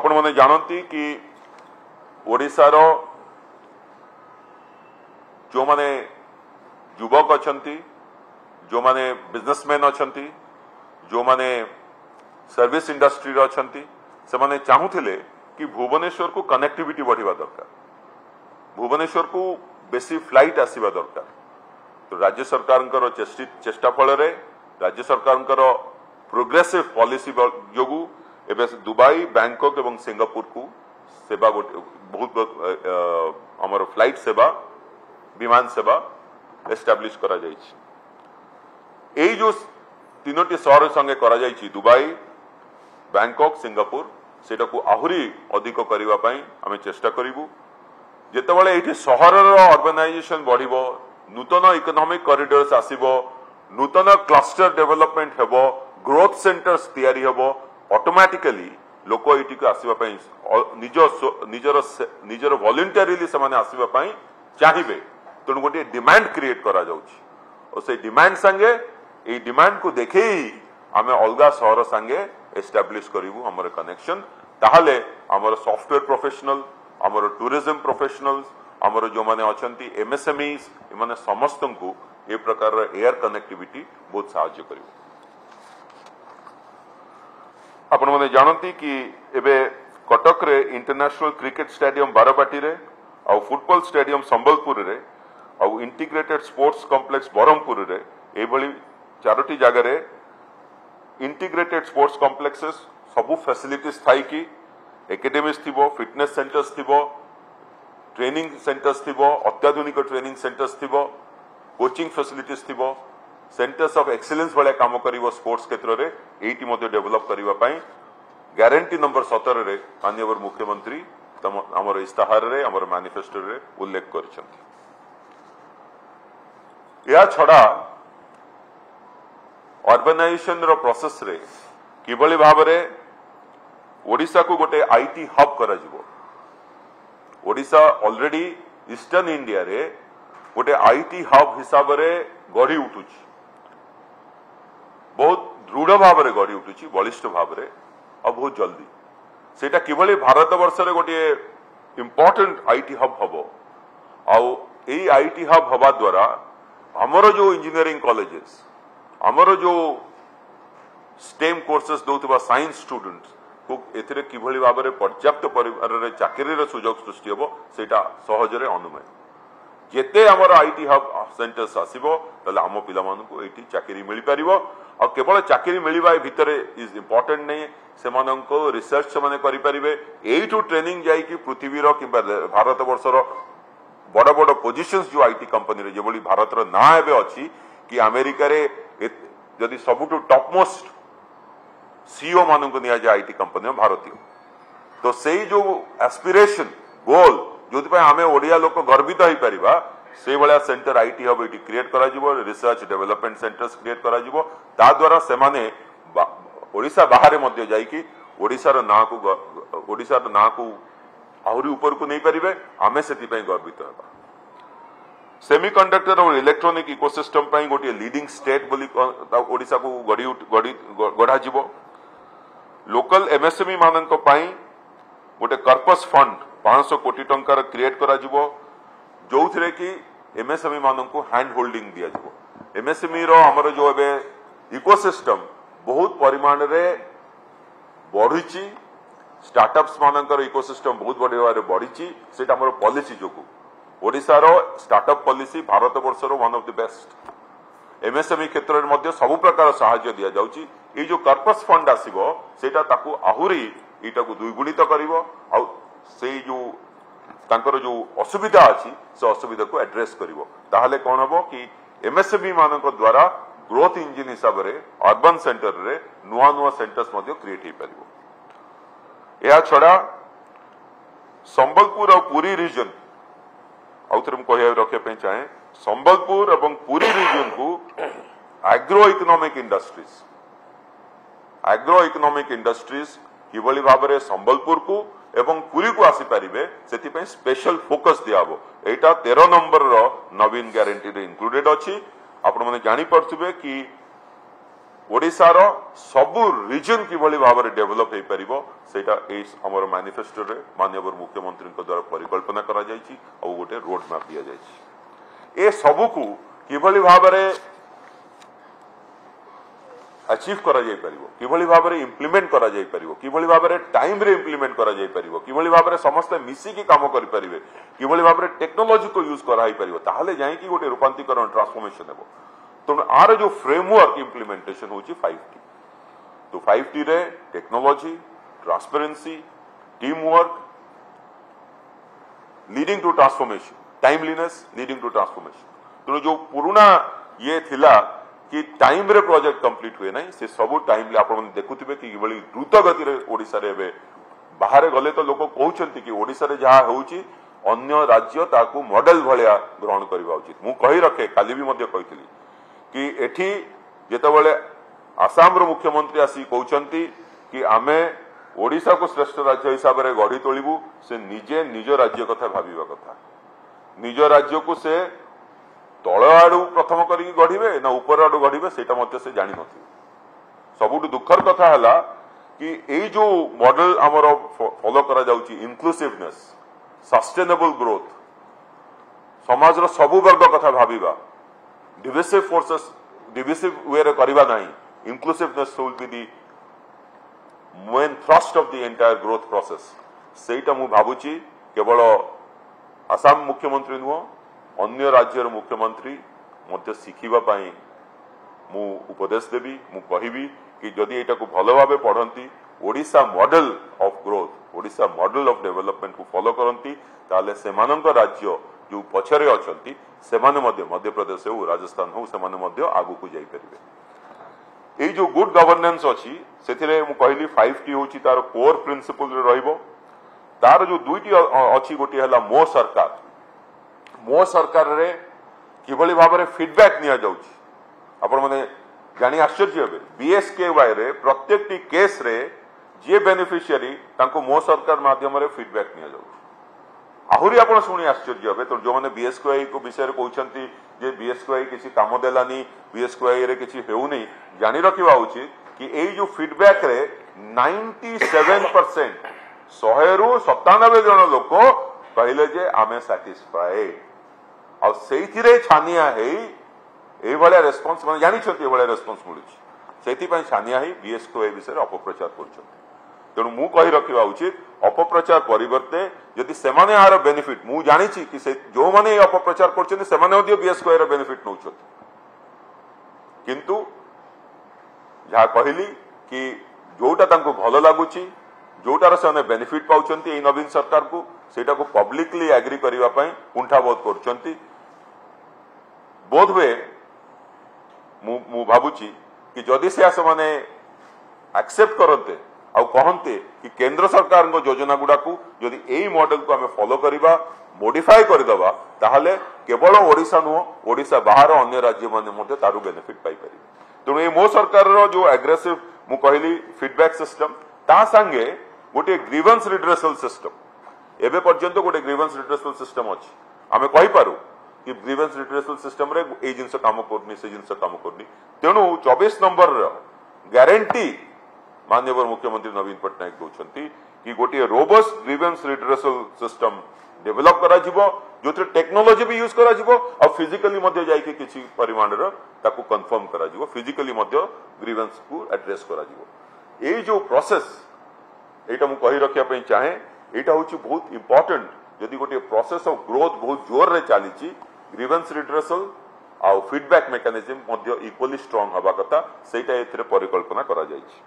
आपण मैंने जानती कि ओडिशार जो माने युवक अच्छा जो माने बिजनेसमैन अच्छा जो माने सर्विस इंडस्ट्री अच्छा से माने चाहूले कि भुवनेश्वर को कनेक्टिविटी बढ़िया दरकार भुवनेश्वर को बेसी फ्लाइट आसवा दरकार तो राज्य सरकार चेष्टा फल राज्य सरकार प्रोग्रेसिव पॉलिसी जोगु एबे दुबई बैंकॉक एवं सिंगापुर को सेवा बहुत हमर फ्लाइट सेवा विमान सेवा एस्टाब्लिश करा जाइछि एई जो तीनोटी शहर संगे करा जाइछि दुबई बैंकॉक सिंगापुर सेटा को आहुरी अधिक करबा पई आमे चेष्टा करिवु जेतेबेले एठी शहरर अर्बनाइजेशन बढ़िबो नूतन इकोनॉमिक कॉरिडोर्स आसीबो नूतन क्लस्टर डेवलपमेंट हेबो ग्रोथ सेंटर्स तैयारी हेबो ऑटोमेटिकली लोक एठी को आसीबा पई निजर वॉलंटरीली समान आसीबा पई चाहिबे तेणु गोटे डिमांड क्रिएट करा जाउछि और से डिमांड संगे ए डिमांड को देखे ही आमे अलगा शहर संगे एस्टाब्लिश करिवु हमर कनेक्शन ताहले हमर सॉफ्टवेयर प्रोफेशनल हमर टूरिज्म प्रोफेशनल्स हमर जो माने अछंती एमएसएमईज ए माने समस्त को ए प्रकार एयर कनेक्टिविटी बहुत सहायता करिवु आपण माने जानती कि एबे कटक रे इंटरनेशनल क्रिकेट स्टेडियम बारबाटी रे आ फुटबॉल स्टेडियम संबलपुर रे आ इंटीग्रेटेड स्पोर्ट्स कॉम्प्लेक्स बरहमपुर रे ए भली चारोटी जगह रे इंटीग्रेटेड स्पोर्ट्स कॉम्प्लेक्सेस सबु फैसिलिटीज थाई कि एकेडमीज थिबो फिटनेस सेंटर्स थिबो ट्रेनिंग सेंटर्स थिबो अत्याधुनिक ट्रेनिंग सेंटर्स थिबो कोचिंग फैसिलिटीज थिबो सेंटर्स ऑफ एक्सीलेंस वाले काम करिवो स्पोर्ट्स क्षेत्र रे एटी मध्ये डेवलप करिवा पई गारंटी नंबर 17 रे माननीय मुख्यमंत्री हमर इस्ताहार रे हमर मैनिफेस्टो रे उल्लेख करछंती या छड़ा अर्बनाइजेशन रो प्रोसेस रे किबळी भाबरे ओडिसा को गोटे आईटी हब करा जिवो ओडिसा ऑलरेडी ईस्टर्न इंडिया रे गोटे आईटी हब हिसाब रे गढ़ी उठुची बहुत दृढ़ भाव में गढ़ी उठुची बलिष्ठ भाव में और बहुत जल्दी सेटा किभली भारत वर्ष रे गोटे इंपोर्टेंट आईटी हब हबो आउ एई आईटी हब हवा द्वारा हमरो जो इंजीनियरिंग कॉलेजेस हमरो जो स्टेम कोर्सेस दउतबा साइंस स्टूडेंट्स को एथिरे किभली भाव में पर्याप्त परिवार रे चाकरी रे सुयोग सृष्टि हबो सेटा सहज रे अनुमेय जेते हमर आईटी हब सेंटर्स आसीबो तले हम पिला मानको एठी चाकरी मिली परिबो और केवल चाकरी मिलवा भितरे इज इंपोर्टेंट नहीं से रिसर्च से माने करि परिबे एठू ट्रेनिंग जाई कि पृथ्वीर कि भारत वर्षर बड़ बड़ पोजिशंस जो आईटी कंपनी रे जेबोली भारत रो ना एबे अछि कि अमेरिका रे जदि सबुटू टॉप मोस्ट सीईओ मानको निया जाय आईटी कंपनी में भारतीय तो सेही जो एस्पिरेशन गोल जोथि पय हमें ओडिया लोक गर्वित होई परिबा से भाया सेंटर आईटी हब ये क्रिएट करा जिवो रिसर्च डेवलपमेंट सेंटर्स क्रिएट करा जिवो ता द्वारा से माने ओडिशा बाहर मध्य जाई कि ओडिशार ना को आहुरी ऊपर को नहीं परिबे आमे सेति पय गर्वित हेबा सेमीकंडक्टर और इलेक्ट्रॉनिक इकोसिस्टम पय गोटे लीडिंग स्टेट बोली ओडिशा को गढ़ा जिवो लोकल एमएसएमई मानक पय गोटे कर्पस फंड 500 कोटी टंकार क्रिएट करा जिवो जो थे कि एमएसएमई मान को हैंड होल्डिंग दिया जाव एमएसएमई रो हमर जो एबे इकोसिस्टम बहुत परिमाण रे बढ़ी स्टार्टअप्स मानकर इकोसिस्टम बहुत बढ़ी सेटा हमर पॉलिसी जोगु ओडिसा रो स्टार्टअप पॉलिसी भारत वर्ष रो one of the best MSME क्षेत्र में मध्य सब प्रकार सहायता दिया जाउची ए जो कर्पस फंड आसीबो सेटा ताकू आहुरी एटा को द्विगुणित करिवो आ से जो तांकर जो असुविधा अच्छी से असुविधा को एड्रेस करिवो ताहले कोन हबो कि एमएसएमई मानक द्वारा ग्रोथ इंजिन हिसाब रे अर्बन सेंटर रे नुआ नुआ सेंटर्स मध्य क्रिएट हो परिवो या छड़ा संबलपुर और पुरी रीजन आउथरे हम कहया रखे पे चाहे संबलपुर एवं पुरी रीजन को एग्रो इकोनॉमिक इंडस्ट्रीज किभली भाव में संबलपुर को एवं पुरी को आसी पारिबे सेति पे स्पेशल फोकस दियाबो एटा 13 नंबर रो नवीन गारंटी रे इंक्लूडेड अछि आपण माने जानि परथुबे कि ओडिशार सबु रिजन किभली भाव में डेभलप हो पार से मैनिफेस्टो रे माननीय मुख्यमंत्री द्वारा परिकल्पना करा जायछि और गोटे रोड मैप दिया जायछि। ए सबु को किभली भाव में अचीव करा जाय परिबो, किभली भाव में इम्प्लीमेंट करा जाय परिबो, किभली भाव में टाइम रे इम्प्लीमेंट करा जाय परिबो, किभली भाव में समस्त मिसिकी काम करि परिबे, किभली भाव में टेक्नोलॉजी को यूज करा ही परिबो, ताहले जाय कि गोटे रूपांतरीकरण ट्रांसफॉर्मेशन हेबो। तो आर जो फ्रेमवर्क इम्प्लीमेंटेशन होची 5T। तो 5T रे technology, transparency, team work leading to transformation, timeliness leading to transformation. तो जो पुराना ये थिला कि टाइम रे प्रोजेक्ट कंप्लीट हुए नहीं, से सब टाइम ले आपण देखुथिबे कि बड़ी द्रुत गति रे ओडिसा रे एबे बाहर गले तो लोक कहउछंती कि ओडिसा रे जहा होउची अन्य राज्य ताकू मॉडल भलिया ग्रहण करबा उचित। मु कहि रखे काली भी मध्य कहितली कि एठी जेतेबेले आसाम रो मुख्यमंत्री आसी कहउछंती कि आमे ओडिसा को श्रेष्ठ राज्य हिसाब रे गढ़ी तोलिबु, से निजे निज राज्य कथा भाबिबा कथा। निज राज्य को से तल आड़ू प्रथम करी गढ़िबे ना ऊपर आड़ू गढ़िबे सेटा मध्य से जानि नथिबे। सबुठ दुखर कथा हला कि एई जो मॉडल हमर फॉलो करा जाउची इनक्लूसिवनेस, सस्टेनेबल ग्रोथ, समाज रो सबु वर्ग कथा भाबिबा, डिविसिव फोर्सेस डिविसिव वे रे करिबा नाही, inclusiveness will be the main thrust of the entire growth process. सेटा मु भाबुची केवल आसाम मुख्यमंत्री नुह अन्य राज्यर मुख्यमंत्री मध्य शिखिबा पाई मु उपदेश देवी। मु कहिबी कि जदि एटा को भलो भाबे पढ़ंती, Odisha model of growth, Odisha model of development को फॉलो करंती, ताले सेमानंक राज्य जो पछरे अछंती सेमाने मध्य मध्य प्रदेश हो, राजस्थान हो, सेमाने मध्य आगु को जाई परिबे। ए जो गुड गवर्नेंस अछि सेथिरे मु कहली 5T होची तार कोर प्रिंसिपल रे रहइबो। तार जो दुईटी अछि, गोटी हला मो सरकार। मो सरकार रे किभली भाव में फीडबैक निया जाउची आपण माने जानी आश्चर्य हेबे। बीएसकेवाई रे प्रत्येक टी केस रे जे बेनिफिशियरी तांको मो सरकार माध्यम रे फीडबैक निया जाउची। आहुरी आपण सुनी आश्चर्य हेबे। तो जो माने बीएसकेवाई को विषय रे कहउछंती जे बीएसकेवाई किछि काम देलानी, बीएसकेवाई रे किछि हेउ नै, जानी रखिबा उचित कि एई जो फीडबैक रे 97% 100 रु 97 जन लोक कहले जे आमे सैटिस्फाइड और सेइथिरे छानिया हेई एई भले रेस्पॉन्स माने जानि छथि, ए भले रेस्पॉन्स मिलुछि, सेति पय छानिया हेई बीएसकेवाई विषय अपप्रचार करछथि। तेणु मु कहि रखिबा उचित अपप्रचार परिवर्ते यदि सेमाने आर बेनिफिट मु जानिछि कि से जो माने अपप्रचार करछथि सेमाने ओदियो बीएसकेवाई र बेनिफिट नउछथि, किंतु जहा कहली कि जोटा तांको भलो लागुछि, जोटार से बेनिफिट पाउछंती एई नवीन सरकार को, सेटा को पब्लिकली एग्री करिवा पय कुंठाबोध करछंती। बोध वे मु भाबुची कि जदि से माने एक्सेप्ट करते आ कहते कि केंद्र सरकार योजना गुडा को जदि एई मॉडल को आमे फॉलो करिबा, मॉडिफाई करदबा, ताहले केवल ओडिशा नुह ओडिशा बाहर अन्य राज्य माने मते तारु बेनिफिट पाई परिबे। तेणु ए मो सरकार रो जो एग्रेसिव मु कहली फीडबैक सिस्टम ता संगे गोटे ग्रीवेंस रिड्रेसल सिस्टम, एबे पर्यंत गोटे ग्रीवेंस रिड्रेसल सिस्टम अछि। आमे कहि पारू कि ग्रीवेंस रिड्रेसल सिस्टम रे ए जिंस काम करनी, से जिंस काम करनी। तेणु 24 नंबर गारंटी माननीय मुख्यमंत्री नवीन पट्टनायक कहउछंती कि गोटे robust grievance redressal system develop करा जिवो, जोथे टेक्नोलॉजी भी यूज करा जिवो और फिजिकली मध्य जाई के किछि परिमाण रो ताकू कंफर्म करा जिवो, फिजिकली मध्य ग्रीवेंस को एड्रेस करा जिवो। ए जो प्रोसेस एटा मु कहि रखिया पई चाहे, एटा होची बहुत इंपोर्टेंट। जदि गोटे प्रोसेस ऑफ ग्रोथ बहुत जोर रे चलीची, ग्रीवेंस रिड्रेसल आ फीडबैक मेकानिज्म मध्य इक्वली स्ट्रांग हवा कथा, सेटा एथिरे परिकल्पना करा जायछि।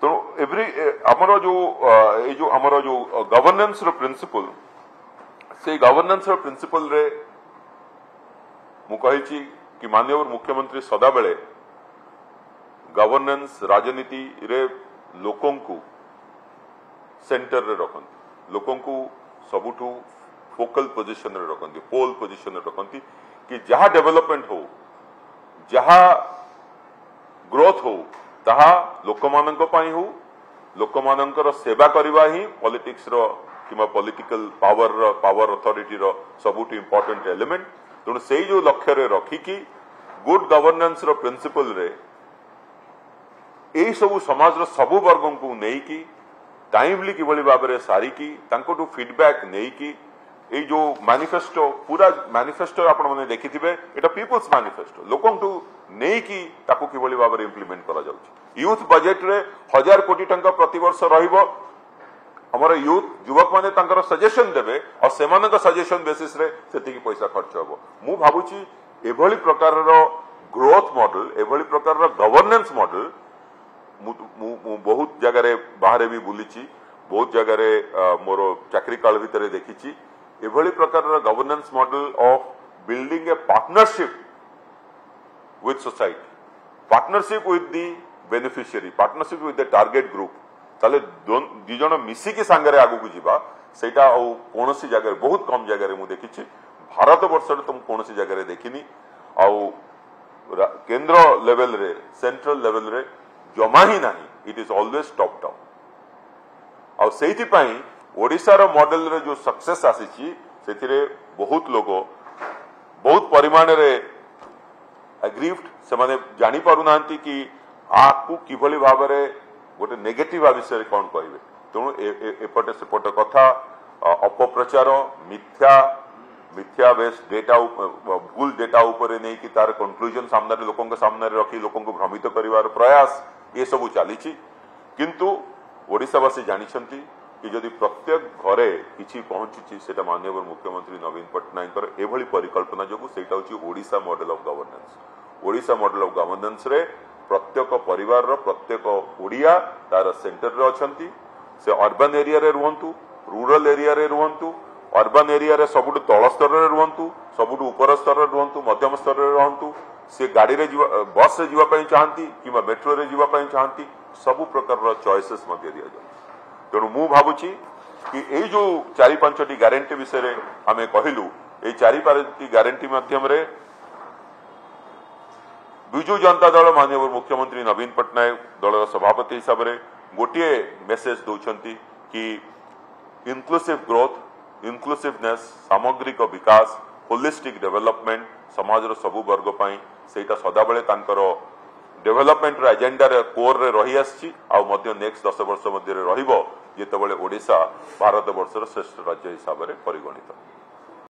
तो एवरी हमरो जो गवर्नेंस रो प्रिंसिपल, से गवर्नेंस रो प्रिंसिपल रे मु कहिछि कि माननीय मुख्यमंत्री सदा बेले गवर्नेंस राजनीति रे लोकों को सेंटर रे रखंती, लोकों को सबुठू फोकल पोजिशन रे रखंती, पोल पोजिशन रे रखंती कि जहा डेवलपमेंट हो, जहा ग्रोथ हो, ताहा लोकमानंक पई हो, लोकमानंकर सेवा करबा ही पॉलिटिक्स रो किमा पॉलिटिकल पावर अथॉरिटी रो सबुठू इंपोर्टेंट एलिमेंट। तेणु से जो लक्ष्य रे रखिकी गुड गवर्नेंस रो प्रिंसिपल रे एई सब समाज रो सबु वर्ग को नेकी टाइमली किभली भाव में सारिकी तांकोटू फीडबैक नेकी ए जो मैनिफेस्टो पूरा मैनिफेस्टो आपण माने देखिथिबे एटा पीपल्स मैनिफेस्टो लोकंटू नेकी ताकू किभली भाव में इंप्लीमेंट करा जाउची यूथ बजेट रे 1000 कोटी टंका प्रति वर्ष रहिबो हमर यूथ युवक माने तांकर सजेशन देबे और सेमानक सजेशन बेसिस रे सेतिकी पैसा खर्च होबो मु भाबुची एभली प्रकार रो ग्रोथ मॉडल एभली प्रकार रो गवर्नेंस मॉडल मु बहुत जगह बाहर भी बुलीची बहुत जगह मोर चाकरी काल भितर देखी एभली प्रकार governance model of building A partnership with society partnership with the beneficiary partnership with the target group ताले दी जण मिसिकी सांगरे आगु को जीवा सेटा कौन सी जगह बहुत कम जगह मु देखी भारत वर्ष तुम कौन सी जगह देखिनी केंद्र लेवल रे सेंट्रल लेवल रे जमा ही नहीं it is always top down आउ ओडिशा रो मॉडल रे जो सक्सेस आसी बहुत लोग बहुत परिमाण रे एग्रीव्ड से माने जानी पारु नांती कि आपको किभली भाव रे गोटे नेगेटिव विषय कौन कहिबे तेणु एपटे सेपटे कथा अपप्रचार मिथ्या मिथ्या बेस्ड डेटा भूल डेटा ऊपर नहीं कि तार कंक्लूजन सामने लोकों के सामने रखी लोकों को भ्रमित करिवार प्रयास ये सब चली किंतु ओडिशावासी जानिछंती कि जदि प्रत्येक घरे किछि पहुंची सेटा माननीय मुख्यमंत्री नवीन पट्टनायक एभली परिकल्पना जो सेटा होची Odisha model of governance Odisha model of governance रे प्रत्येक परिवार रो प्रत्येक ओडिया तार सेंटर रे अछंती से अर्बन एरिया रे रुहंतु रूरल एरिया रे रुहंतु अर्बन एरिया रे सबुठु तल स्तर रे रुहंतु सबुठु ऊपर स्तर रे रुहंतु मध्यम स्तर रे रुहंतु से गाड़ी रे बस रे जीवा पई चाहंती किबा मेट्रो रे जीवा पई चाहंती सब प्रकार रो चॉइसेस मध्ये दिया जाय तेणु मु भाबुची कि एई जो 4-5टी गारंटी विषय रे हमें कहिलु एई 4-5टी गारंटी माध्यम रे बिजू जनता दल माननीय मुख्यमंत्री नवीन पट्टनायक दल सभापति हिसाब रे गोटे मेसेज दौरान कि इनक्लूसिव ग्रोथ इनक्लूसिवनेस सामग्रिक विकास होलिस्टिक डेवलपमेंट समाज रो सबु वर्ग पई सेटा सदा बेले तांकर डेवलपमेंट रो एजेंडा रे कोर रे रही आछि आ मध्य नेक्स्ट 10 वर्ष मध्य रे रहिबो जेतेबेले ओडिशा भारत वर्षर श्रेष्ठ राज्य हिसाब रे परिगणित।